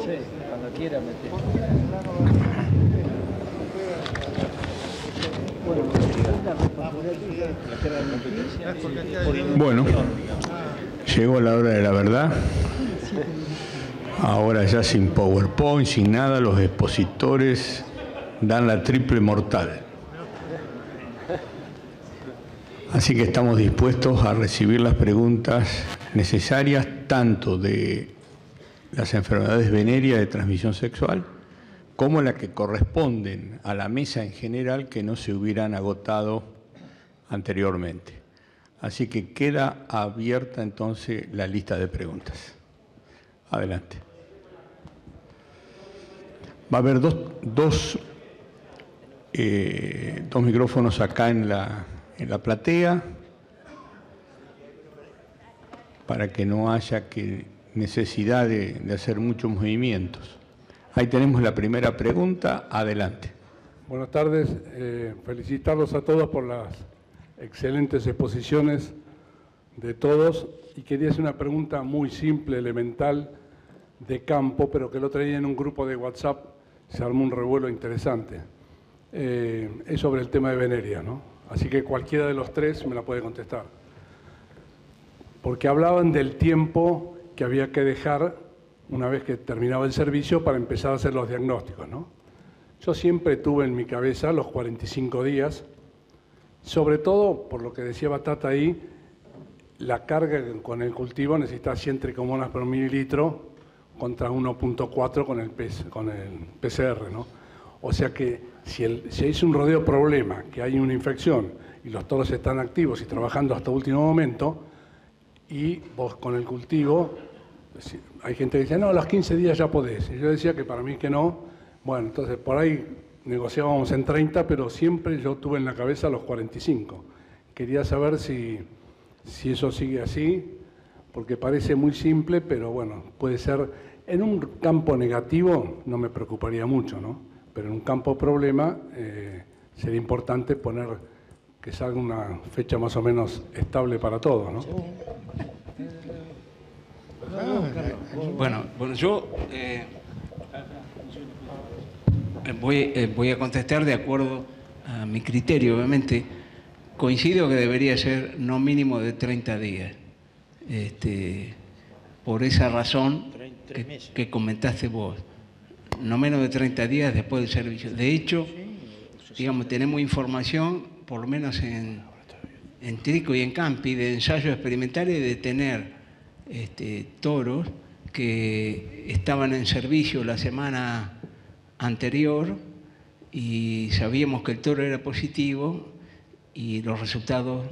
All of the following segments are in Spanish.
Sí, cuando quiera meter. Bueno, llegó la hora de la verdad. Ahora ya sin PowerPoint, sin nada, los expositores dan la triple mortal. Así que estamos dispuestos a recibir las preguntas necesarias tanto de las enfermedades venéreas de transmisión sexual como las que corresponden a la mesa en general que no se hubieran agotado anteriormente. Así que queda abierta entonces la lista de preguntas. Adelante. Va a haber dos micrófonos acá en la platea para que no haya necesidad de hacer muchos movimientos. Ahí tenemos la primera pregunta. Adelante. Buenas tardes. Felicitarlos a todos por las excelentes exposiciones de todos. Y quería hacer una pregunta muy simple, elemental, de campo, pero que lo traía en un grupo de WhatsApp, se armó un revuelo interesante. Es sobre el tema de veneria, ¿no? Así que cualquiera de los tres me la puede contestar. Porque hablaban del tiempo que había que dejar una vez que terminaba el servicio para empezar a hacer los diagnósticos, ¿no? Yo siempre tuve en mi cabeza los 45 días, sobre todo, por lo que decía Batata ahí, la carga con el cultivo necesita 100 tricomonas por mililitro contra 1.4 con el PCR, ¿no? O sea que si hay un rodeo problema, que hay una infección y los toros están activos y trabajando hasta último momento, y vos con el cultivo, hay gente que dice, no, a los 15 días ya podés. Y yo decía que para mí que no. Bueno, entonces por ahí negociábamos en 30, pero siempre yo tuve en la cabeza los 45. Quería saber si eso sigue así, porque parece muy simple, pero bueno, puede ser. En un campo negativo no me preocuparía mucho, ¿no? Pero en un campo problema sería importante poner que salga una fecha más o menos estable para todos, ¿no? Bueno, yo voy a contestar de acuerdo a mi criterio, obviamente. Coincido que debería ser no mínimo de 30 días. Por esa razón que comentaste vos. No menos de 30 días después del servicio. De hecho, digamos, tenemos información, por lo menos en Trico y en Campi, de ensayos experimentales de tener toros que estaban en servicio la semana anterior y sabíamos que el toro era positivo y los resultados,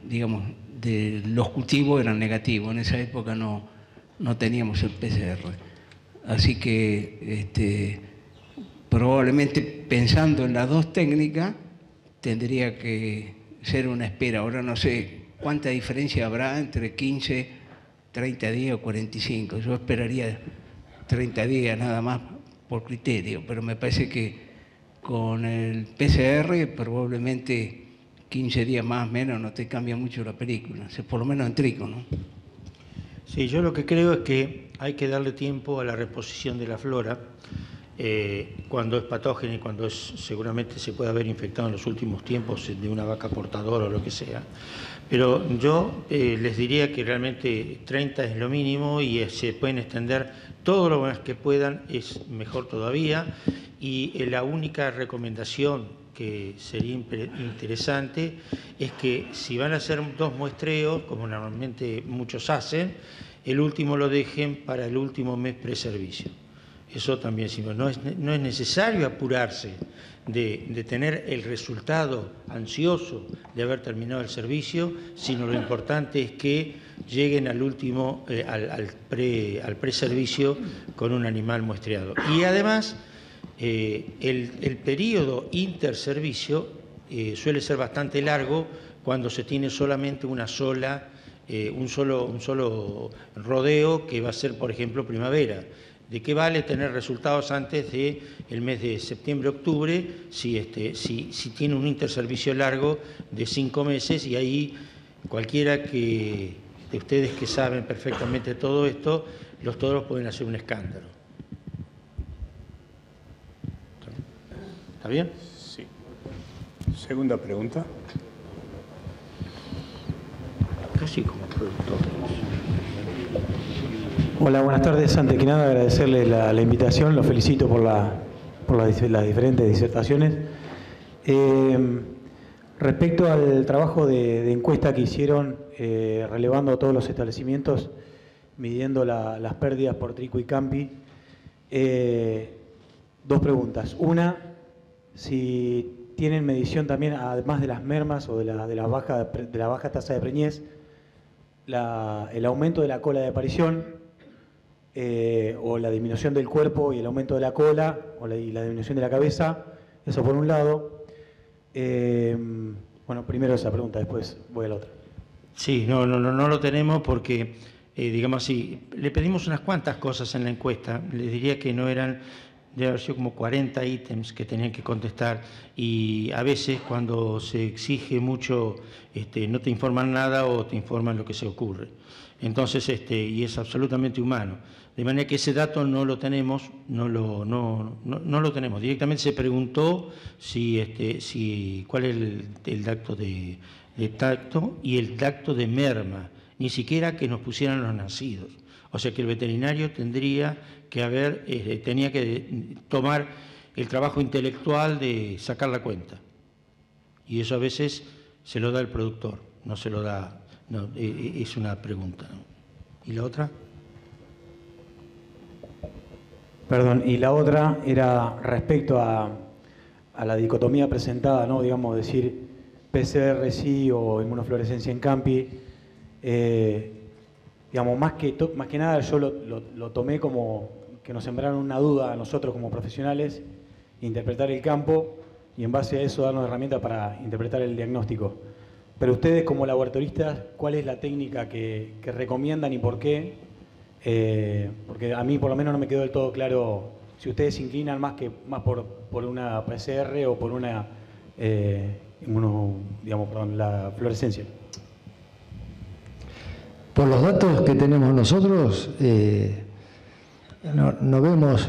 digamos, de los cultivos eran negativos. En esa época no teníamos el PCR. Así que probablemente pensando en las dos técnicas tendría que ser una espera. Ahora no sé cuánta diferencia habrá entre 15, 30 días o 45. Yo esperaría 30 días nada más por criterio, pero me parece que con el PCR probablemente 15 días más o menos no te cambia mucho la película, por lo menos en trigo, ¿no? Sí, yo lo que creo es que hay que darle tiempo a la reposición de la flora cuando es patógena y cuando seguramente se puede haber infectado en los últimos tiempos de una vaca portadora o lo que sea. Pero yo les diría que realmente 30 es lo mínimo y se pueden extender todo lo más que puedan, es mejor todavía. Y la única recomendación que sería interesante es que si van a hacer 2 muestreos, como normalmente muchos hacen, el último lo dejen para el último mes preservicio. Eso también sirve. No es necesario apurarse de tener el resultado ansioso de haber terminado el servicio, sino lo importante es que lleguen al último, al preservicio con un animal muestreado. Y además, el periodo interservicio suele ser bastante largo cuando se tiene solamente un solo rodeo, que va a ser, por ejemplo, primavera. ¿De qué vale tener resultados antes del mes de septiembre-octubre si tiene un interservicio largo de 5 meses? Y ahí cualquiera de ustedes que saben perfectamente todo esto, los toros pueden hacer un escándalo. ¿Está bien? Sí. Segunda pregunta. Casi como productor. Hola, buenas tardes. Antes que nada, agradecerle la invitación. Los felicito por las diferentes disertaciones. Respecto al trabajo de encuesta que hicieron, relevando todos los establecimientos, midiendo las pérdidas por trico y campi, dos preguntas. Una, si tienen medición también, además de las mermas o de la baja tasa de preñez, el aumento de la cola de aparición, o la disminución del cuerpo y el aumento de la cola y la disminución de la cabeza. Eso por un lado. Bueno, primero esa pregunta, después voy a la otra. Sí, no lo tenemos porque, digamos así, le pedimos unas cuantas cosas en la encuesta. Les diría que no eran, debe haber sido como 40 ítems que tenían que contestar, y a veces cuando se exige mucho no te informan nada o te informan lo que se ocurre. Entonces, y es absolutamente humano. De manera que ese dato no lo tenemos, no lo tenemos. Directamente se preguntó cuál es el dato de tacto y el dato de merma, ni siquiera que nos pusieran los nacidos. O sea que el veterinario tenía que tomar el trabajo intelectual de sacar la cuenta. Y eso a veces se lo da el productor, no se lo da, no, es una pregunta. ¿Y la otra? Perdón, y la otra era respecto a la dicotomía presentada, ¿no? Digamos, decir PCR sí o inmunofluorescencia en campi. Digamos, más que nada yo lo tomé como que nos sembraron una duda a nosotros como profesionales, interpretar el campo y en base a eso darnos herramientas para interpretar el diagnóstico. Pero ustedes como laboratoristas, ¿cuál es la técnica que recomiendan y por qué? Porque a mí por lo menos no me quedó del todo claro si ustedes se inclinan más por una PCR o por una la fluorescencia. Por los datos que tenemos nosotros, no vemos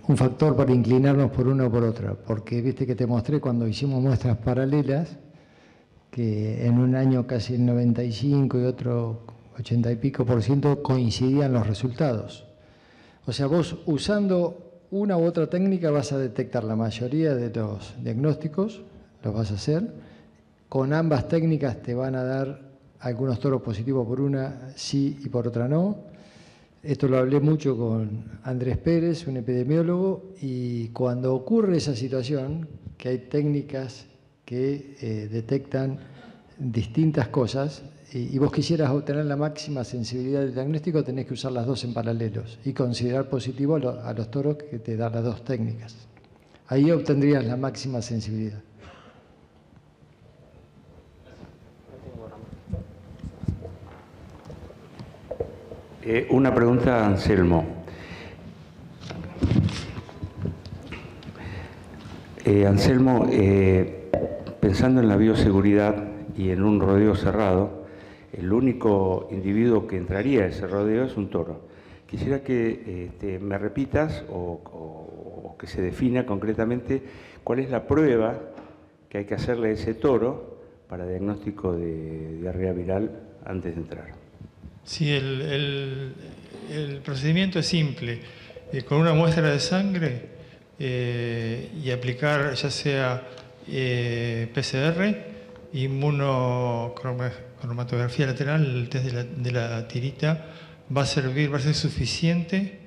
un factor para inclinarnos por una o por otra, porque viste que te mostré cuando hicimos muestras paralelas, que en un año casi el 95 y otro 80 y pico % coincidían los resultados. O sea, vos usando una u otra técnica vas a detectar la mayoría de los diagnósticos, los vas a hacer. Con ambas técnicas te van a dar algunos toros positivos por una sí y por otra no. Esto lo hablé mucho con Andrés Pérez, un epidemiólogo, y cuando ocurre esa situación, que hay técnicas que detectan distintas cosas, y vos quisieras obtener la máxima sensibilidad del diagnóstico, tenés que usar las dos en paralelos y considerar positivo a los toros que te dan las dos técnicas. Ahí obtendrías la máxima sensibilidad. Una pregunta a Anselmo. Anselmo, pensando en la bioseguridad y en un rodeo cerrado, el único individuo que entraría a ese rodeo es un toro. Quisiera que me repitas o que se defina concretamente cuál es la prueba que hay que hacerle a ese toro para diagnóstico de diarrea viral antes de entrar. Sí, el procedimiento es simple. Con una muestra de sangre y aplicar ya sea PCR, inmunocromatografía lateral, el test de la tirita, va a ser suficiente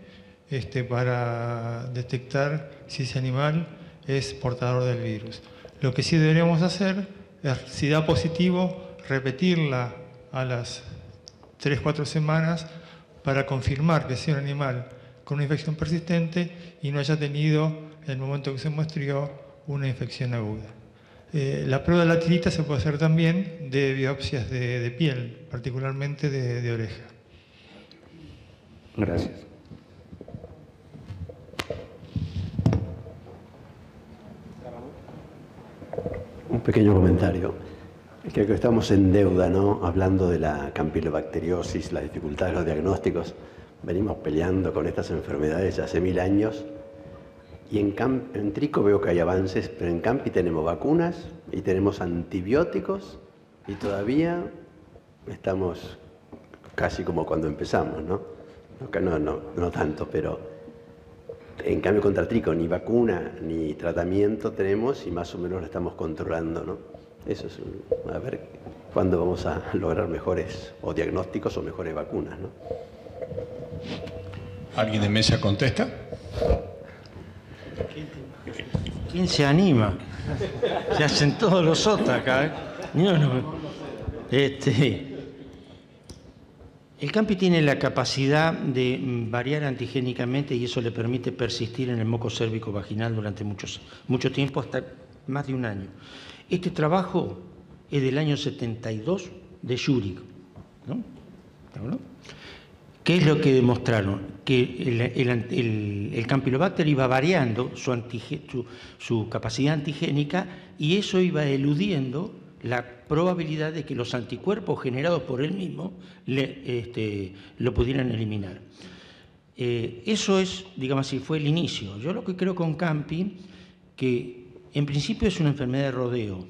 para detectar si ese animal es portador del virus. Lo que sí deberíamos hacer es, si da positivo, repetirla a las 3-4 semanas para confirmar que sea un animal con una infección persistente y no haya tenido, en el momento que se muestreó, una infección aguda. La prueba de la tirita se puede hacer también de biopsias de piel, particularmente de oreja. Gracias. Un pequeño comentario. Creo que estamos en deuda, ¿no? Hablando de la campilobacteriosis, las dificultades de los diagnósticos. venimos peleando con estas enfermedades hace 1000 años. Y en Trico veo que hay avances, pero en Campi tenemos vacunas y tenemos antibióticos y todavía estamos casi como cuando empezamos, ¿no? No tanto, pero en cambio contra Trico ni vacuna ni tratamiento tenemos y más o menos lo estamos controlando, ¿no? Eso es a ver cuándo vamos a lograr mejores o diagnósticos o mejores vacunas, ¿no? ¿Alguien de mesa contesta? ¿Quién se anima? Se hacen todos los otros acá, ¿eh? El Campi tiene la capacidad de variar antigénicamente y eso le permite persistir en el moco cérvico vaginal durante mucho tiempo, hasta más de un año. Este trabajo es del año 72 de Zurich, ¿no? ¿Qué es lo que demostraron? Que el Campylobacter iba variando su capacidad antigénica y eso iba eludiendo la probabilidad de que los anticuerpos generados por él mismo lo pudieran eliminar. Eso es, digamos así, fue el inicio. Yo lo que creo con Campi, que en principio es una enfermedad de rodeo,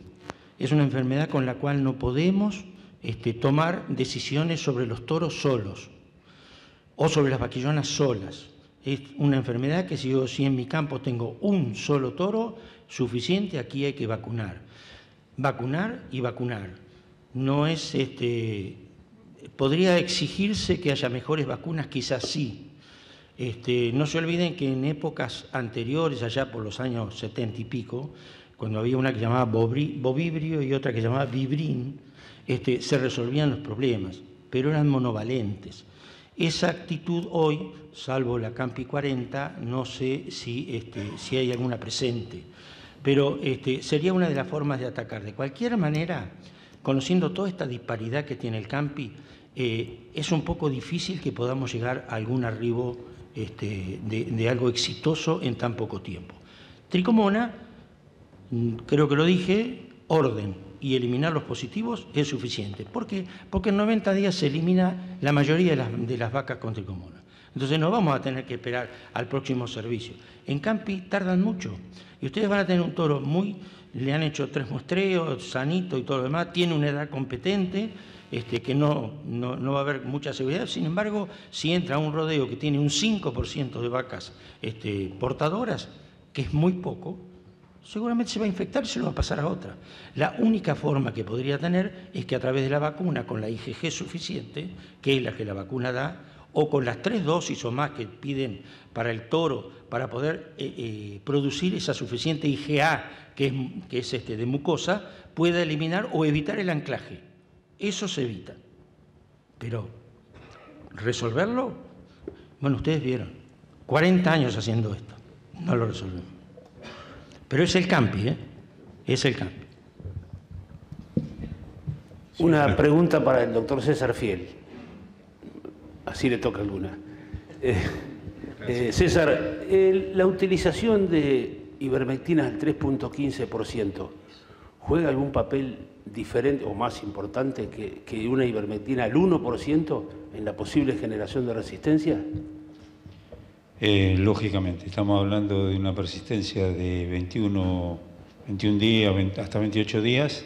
es una enfermedad con la cual no podemos tomar decisiones sobre los toros solos o sobre las vaquillonas solas. Es una enfermedad que si en mi campo tengo un solo toro, suficiente, aquí hay que vacunar. Vacunar y vacunar. No es, podría exigirse que haya mejores vacunas, quizás sí. No se olviden que en épocas anteriores, allá por los años 70 y pico, cuando había una que llamaba Bovibrio y otra que llamaba Vibrin, se resolvían los problemas, pero eran monovalentes. Esa actitud hoy, salvo la Campi 40, no sé si hay alguna presente, pero sería una de las formas de atacar. De cualquier manera, conociendo toda esta disparidad que tiene el Campi, es un poco difícil que podamos llegar a algún arribo de algo exitoso en tan poco tiempo. Tricomona, creo que lo dije, orden y eliminar los positivos es suficiente. ¿Por qué? Porque en 90 días se elimina la mayoría de las vacas con tricomona. Entonces no vamos a tener que esperar al próximo servicio. En Campi tardan mucho y ustedes van a tener un toro le han hecho 3 muestreos, sanito y todo lo demás, tiene una edad competente, que no va a haber mucha seguridad. Sin embargo, si entra a un rodeo que tiene un 5% de vacas portadoras, que es muy poco, seguramente se va a infectar y se lo va a pasar a otra. La única forma que podría tener es que a través de la vacuna, con la IgG suficiente, que es la que la vacuna da, o con las 3 dosis o más que piden para el toro, para poder producir esa suficiente IgA, que es de mucosa, pueda eliminar o evitar el anclaje. Eso se evita. Pero resolverlo, bueno, ustedes vieron, 40 años haciendo esto, no lo resolvemos. Pero es el Campi, es el Campi. Una pregunta para el doctor César Fiel. Así le toca alguna. César, la utilización de ivermectina al 3.15%, ¿juega algún papel diferente o más importante que una ivermectina al 1% en la posible generación de resistencia? Lógicamente, estamos hablando de una persistencia de 21 días hasta 28 días.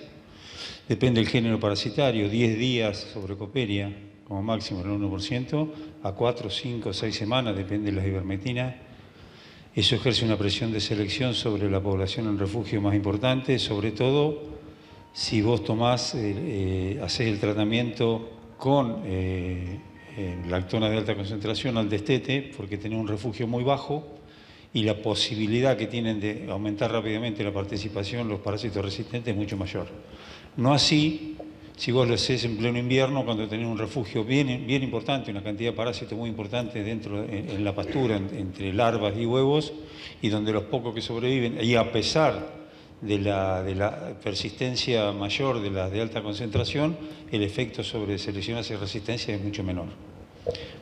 Depende del género parasitario, 10 días sobre Coperia, como máximo el 1%, a 4, 5, 6 semanas, depende de las ivermectinas. Eso ejerce una presión de selección sobre la población en refugio más importante, sobre todo si vos hacés el tratamiento con lactona de alta concentración al destete, porque tenés un refugio muy bajo y la posibilidad que tienen de aumentar rápidamente la participación los parásitos resistentes es mucho mayor. No así si vos lo hacés en pleno invierno, cuando tenés un refugio bien importante, una cantidad de parásitos muy importante en la pastura, entre larvas y huevos, y donde los pocos que sobreviven, y a pesar de la persistencia mayor de las de alta concentración, el efecto sobre selecciones y resistencia es mucho menor.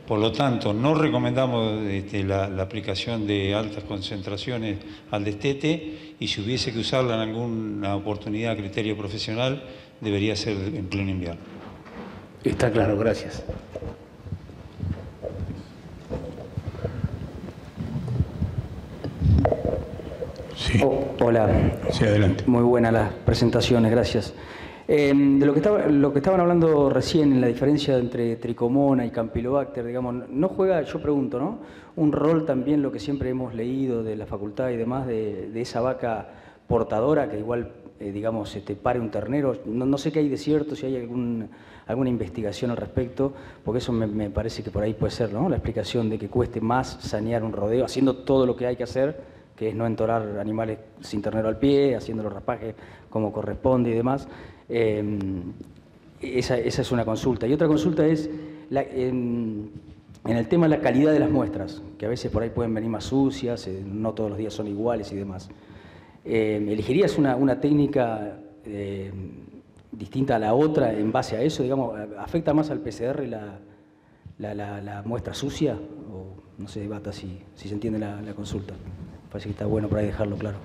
Por lo tanto, no recomendamos la aplicación de altas concentraciones al destete, y si hubiese que usarla en alguna oportunidad a criterio profesional, debería ser en pleno invierno. Está claro, gracias. Sí. Hola. Sí, adelante. Muy buenas las presentaciones, gracias. De lo que estaban hablando recién, en la diferencia entre Tricomona y Campylobacter, digamos, ¿no juega, yo pregunto, ¿no?, un rol también lo que siempre hemos leído de la facultad y demás, de esa vaca portadora que igual, digamos, pare un ternero? No sé qué hay de cierto, si hay alguna investigación al respecto, porque eso me parece que por ahí puede ser, ¿no?, la explicación de que cueste más sanear un rodeo, haciendo todo lo que hay que hacer, que es no entorar animales sin ternero al pie, haciendo los raspajes como corresponde y demás. Esa es una consulta. Y otra consulta es en el tema de la calidad de las muestras, que a veces por ahí pueden venir más sucias, no todos los días son iguales y demás. ¿Elegirías una técnica distinta a la otra en base a eso? Digamos, ¿afecta más al PCR la muestra sucia? O no se debata si se entiende la consulta. Parece que está bueno por ahí dejarlo claro.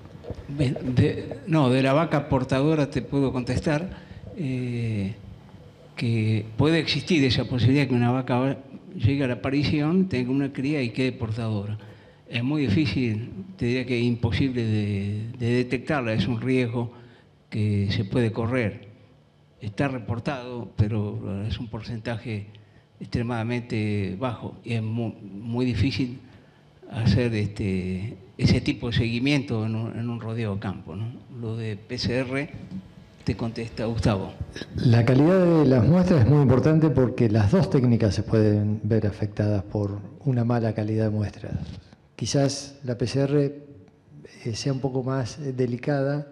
De la vaca portadora te puedo contestar que puede existir esa posibilidad que una vaca llegue a la aparición, tenga una cría y quede portadora. Es muy difícil, te diría que es imposible de detectarla, es un riesgo que se puede correr. Está reportado, pero es un porcentaje extremadamente bajo y es muy difícil hacer ese tipo de seguimiento en un rodeo de campo, ¿no? Lo de PCR te contesta Gustavo. La calidad de las muestras es muy importante porque las dos técnicas se pueden ver afectadas por una mala calidad de muestras. Quizás la PCR sea un poco más delicada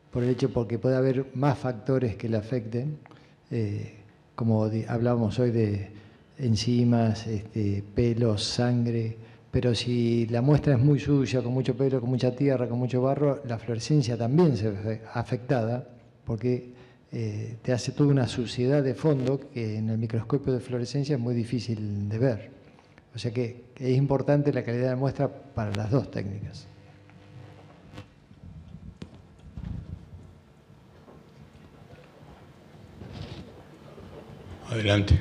por el hecho porque puede haber más factores que la afecten, como hablábamos hoy de enzimas, pelos, sangre. Pero si la muestra es muy sucia, con mucho pelo, con mucha tierra, con mucho barro, la fluorescencia también se ve afectada porque te hace toda una suciedad de fondo que en el microscopio de fluorescencia es muy difícil de ver. O sea que es importante la calidad de muestra para las dos técnicas. Adelante.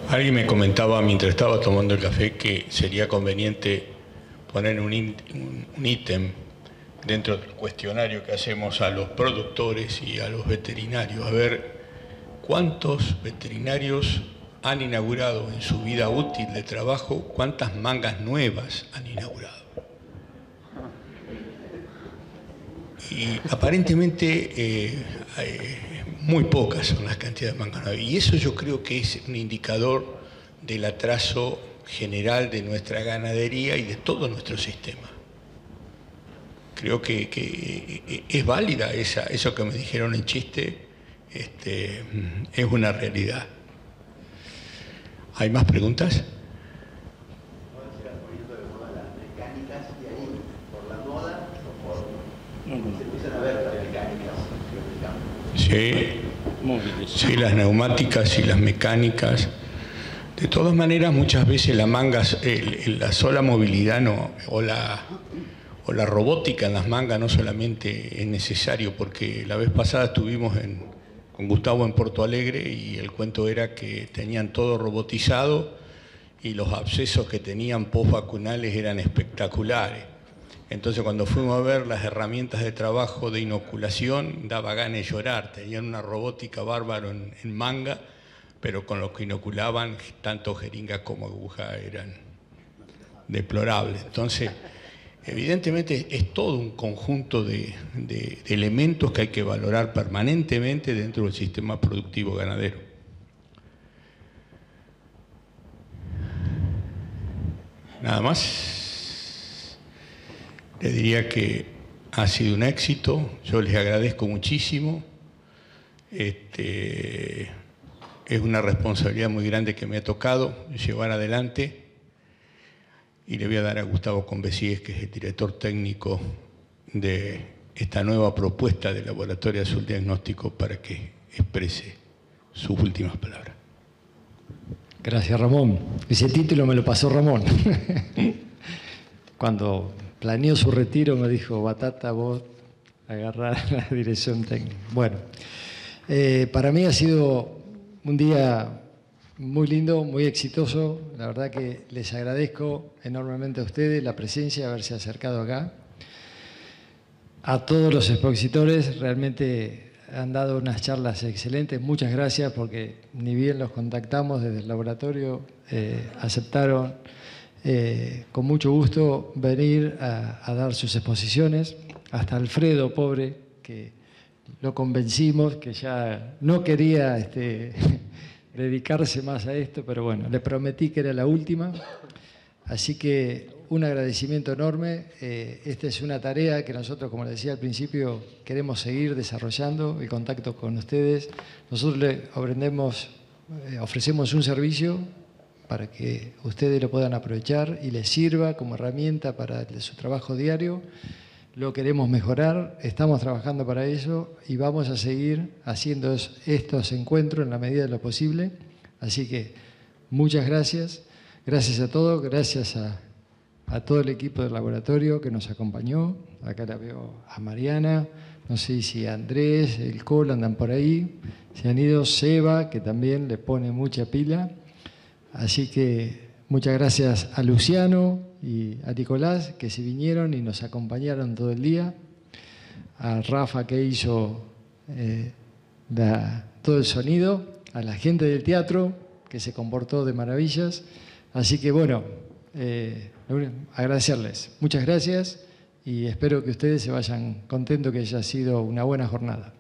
Alguien me comentaba mientras estaba tomando el café que sería conveniente poner un ítem dentro del cuestionario que hacemos a los productores y a los veterinarios, a ver cuántos veterinarios han inaugurado en su vida útil de trabajo, cuántas mangas nuevas han inaugurado. Y aparentemente muy pocas son las cantidades de mangas nuevas. Y eso yo creo que es un indicador del atraso general de nuestra ganadería y de todo nuestro sistema. Creo que es válida eso que me dijeron en chiste, es una realidad. ¿Hay más preguntas? Sí, las neumáticas y las mecánicas. De todas maneras, muchas veces la sola movilidad o la robótica en las mangas no solamente es necesario, porque la vez pasada estuvimos con Gustavo en Porto Alegre y el cuento era que tenían todo robotizado y los abscesos que tenían postvacunales eran espectaculares. Entonces, cuando fuimos a ver las herramientas de trabajo de inoculación, daba ganas de llorar. Tenían una robótica bárbaro en manga, pero con lo que inoculaban, tanto jeringa como aguja eran deplorables. Entonces, evidentemente es todo un conjunto de elementos que hay que valorar permanentemente dentro del sistema productivo ganadero. Nada más. Les diría que ha sido un éxito, yo les agradezco muchísimo. Es una responsabilidad muy grande que me ha tocado llevar adelante. Y le voy a dar a Gustavo Convesíes, que es el director técnico de esta nueva propuesta de Laboratorio Azul Diagnóstico, para que exprese sus últimas palabras. Gracias, Ramón. Ese título me lo pasó Ramón. Cuando planeó su retiro me dijo: Batata, vos agarrá la dirección técnica. Bueno, para mí ha sido un día muy lindo, muy exitoso. La verdad que les agradezco enormemente a ustedes la presencia, haberse acercado acá. A todos los expositores, realmente han dado unas charlas excelentes. Muchas gracias, porque ni bien los contactamos desde el laboratorio, aceptaron con mucho gusto venir a dar sus exposiciones. Hasta Alfredo, pobre, que lo convencimos, que ya no quería dedicarse más a esto, pero bueno, le prometí que era la última. Así que un agradecimiento enorme. Esta es una tarea que nosotros, como les decía al principio, queremos seguir desarrollando, el contacto con ustedes. Nosotros le ofrecemos un servicio para que ustedes lo puedan aprovechar y les sirva como herramienta para su trabajo diario. Lo queremos mejorar, estamos trabajando para eso y vamos a seguir haciendo estos encuentros en la medida de lo posible. Así que muchas gracias. Gracias a todos, gracias a todo el equipo del laboratorio que nos acompañó. Acá la veo a Mariana, no sé si Andrés, el Col andan por ahí. Se han ido Seba, que también le pone mucha pila. Así que muchas gracias a Luciano y a Nicolás, que se vinieron y nos acompañaron todo el día. A Rafa, que hizo todo el sonido. A la gente del teatro, que se comportó de maravillas. Así que bueno, agradecerles. Muchas gracias y espero que ustedes se vayan contentos, que haya sido una buena jornada.